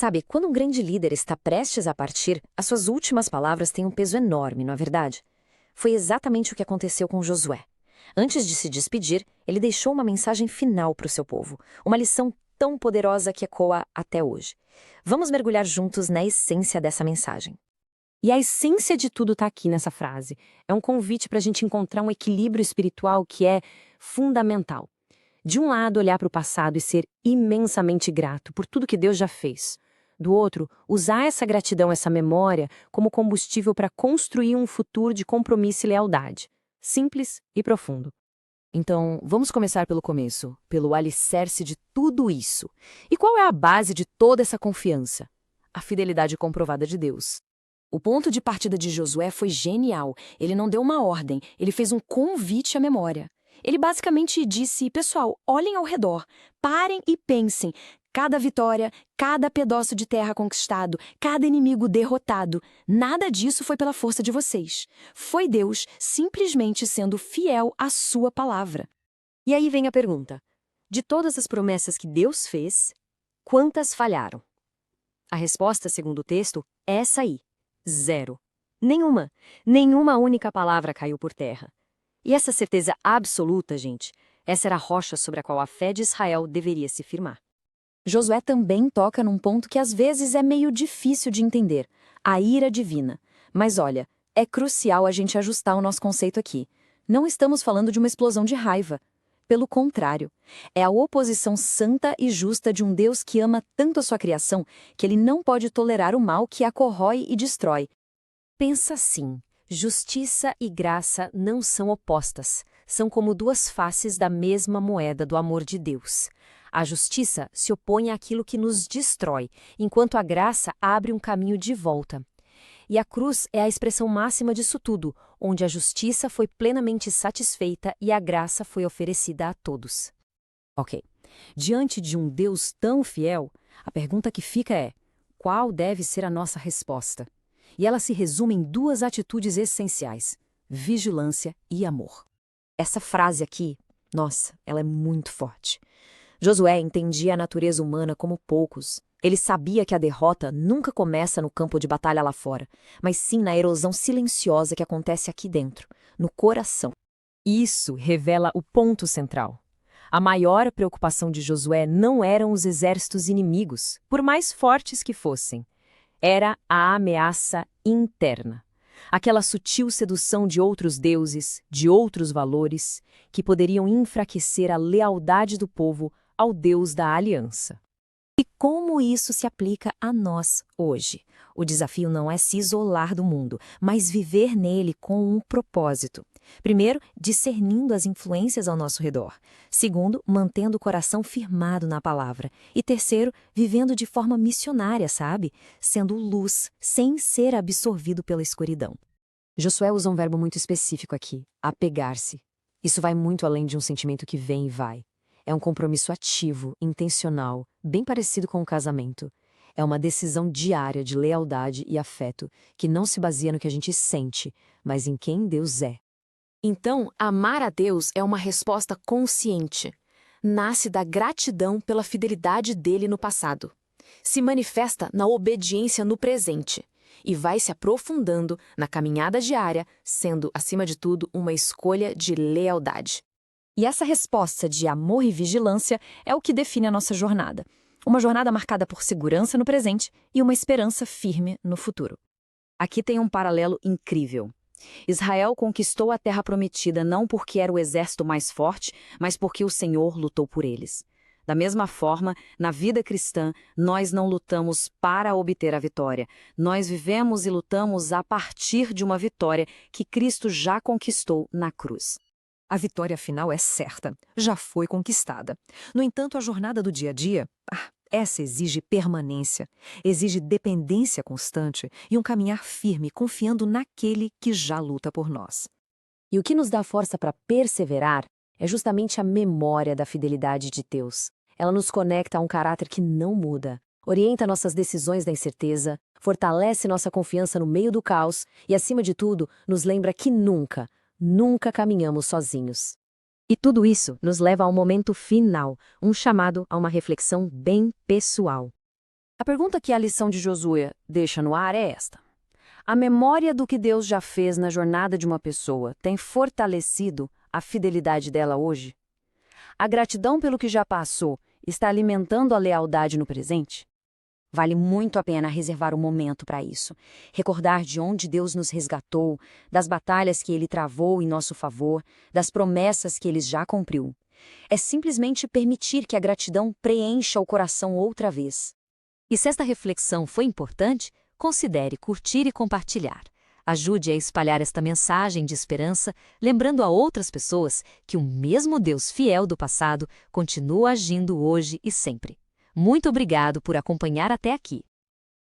Sabe, quando um grande líder está prestes a partir, as suas últimas palavras têm um peso enorme, não é verdade? Foi exatamente o que aconteceu com Josué. Antes de se despedir, ele deixou uma mensagem final para o seu povo, uma lição tão poderosa que ecoa até hoje. Vamos mergulhar juntos na essência dessa mensagem. E a essência de tudo está aqui nessa frase. É um convite para a gente encontrar um equilíbrio espiritual que é fundamental. De um lado, olhar para o passado e ser imensamente grato por tudo que Deus já fez. Do outro, usar essa gratidão, essa memória, como combustível para construir um futuro de compromisso e lealdade. Simples e profundo. Então, vamos começar pelo começo, pelo alicerce de tudo isso. E qual é a base de toda essa confiança? A fidelidade comprovada de Deus. O ponto de partida de Josué foi genial. Ele não deu uma ordem, ele fez um convite à memória. Ele basicamente disse, pessoal, olhem ao redor, parem e pensem. Cada vitória, cada pedaço de terra conquistado, cada inimigo derrotado, nada disso foi pela força de vocês. Foi Deus simplesmente sendo fiel à sua palavra. E aí vem a pergunta: de todas as promessas que Deus fez, quantas falharam? A resposta, segundo o texto, é essa aí: 0. Nenhuma. Nenhuma única palavra caiu por terra. E essa certeza absoluta, gente, essa era a rocha sobre a qual a fé de Israel deveria se firmar. Josué também toca num ponto que às vezes é meio difícil de entender: a ira divina. Mas olha, é crucial a gente ajustar o nosso conceito aqui. Não estamos falando de uma explosão de raiva. Pelo contrário, é a oposição santa e justa de um Deus que ama tanto a sua criação que ele não pode tolerar o mal que a corrói e destrói. Pensa assim: justiça e graça não são opostas, são como duas faces da mesma moeda do amor de Deus. A justiça se opõe àquilo que nos destrói, enquanto a graça abre um caminho de volta. E a cruz é a expressão máxima disso tudo, onde a justiça foi plenamente satisfeita e a graça foi oferecida a todos. Ok, diante de um Deus tão fiel, a pergunta que fica é: qual deve ser a nossa resposta? E ela se resume em duas atitudes essenciais: vigilância e amor. Essa frase aqui, nossa, ela é muito forte. Josué entendia a natureza humana como poucos. Ele sabia que a derrota nunca começa no campo de batalha lá fora, mas sim na erosão silenciosa que acontece aqui dentro, no coração. Isso revela o ponto central. A maior preocupação de Josué não eram os exércitos inimigos, por mais fortes que fossem. Era a ameaça interna. Aquela sutil sedução de outros deuses, de outros valores, que poderiam enfraquecer a lealdade do povo ao Deus da aliança. E como isso se aplica a nós hoje? O desafio não é se isolar do mundo, mas viver nele com um propósito. Primeiro, discernindo as influências ao nosso redor. Segundo, mantendo o coração firmado na palavra. E terceiro, vivendo de forma missionária, sabe? Sendo luz, sem ser absorvido pela escuridão. Josué usa um verbo muito específico aqui: apegar-se. Isso vai muito além de um sentimento que vem e vai. É um compromisso ativo, intencional, bem parecido com o casamento. É uma decisão diária de lealdade e afeto, que não se baseia no que a gente sente, mas em quem Deus é. Então, amar a Deus é uma resposta consciente. Nasce da gratidão pela fidelidade dele no passado. Se manifesta na obediência no presente. E vai se aprofundando na caminhada diária, sendo, acima de tudo, uma escolha de lealdade. E essa resposta de amor e vigilância é o que define a nossa jornada. Uma jornada marcada por segurança no presente e uma esperança firme no futuro. Aqui tem um paralelo incrível. Israel conquistou a terra prometida não porque era o exército mais forte, mas porque o Senhor lutou por eles. Da mesma forma, na vida cristã, nós não lutamos para obter a vitória. Nós vivemos e lutamos a partir de uma vitória que Cristo já conquistou na cruz. A vitória final é certa, já foi conquistada. No entanto, a jornada do dia a dia, essa exige permanência, exige dependência constante e um caminhar firme, confiando naquele que já luta por nós. E o que nos dá força para perseverar é justamente a memória da fidelidade de Deus. Ela nos conecta a um caráter que não muda, orienta nossas decisões da incerteza, fortalece nossa confiança no meio do caos e, acima de tudo, nos lembra que nunca caminhamos sozinhos. E tudo isso nos leva ao momento final, um chamado a uma reflexão bem pessoal. A pergunta que a lição de Josué deixa no ar é esta: a memória do que Deus já fez na jornada de uma pessoa tem fortalecido a fidelidade dela hoje? A gratidão pelo que já passou está alimentando a lealdade no presente? Vale muito a pena reservar um momento para isso. Recordar de onde Deus nos resgatou, das batalhas que Ele travou em nosso favor, das promessas que Ele já cumpriu. É simplesmente permitir que a gratidão preencha o coração outra vez. E se esta reflexão foi importante, considere curtir e compartilhar. Ajude a espalhar esta mensagem de esperança, lembrando a outras pessoas que o mesmo Deus fiel do passado continua agindo hoje e sempre. Muito obrigado por acompanhar até aqui.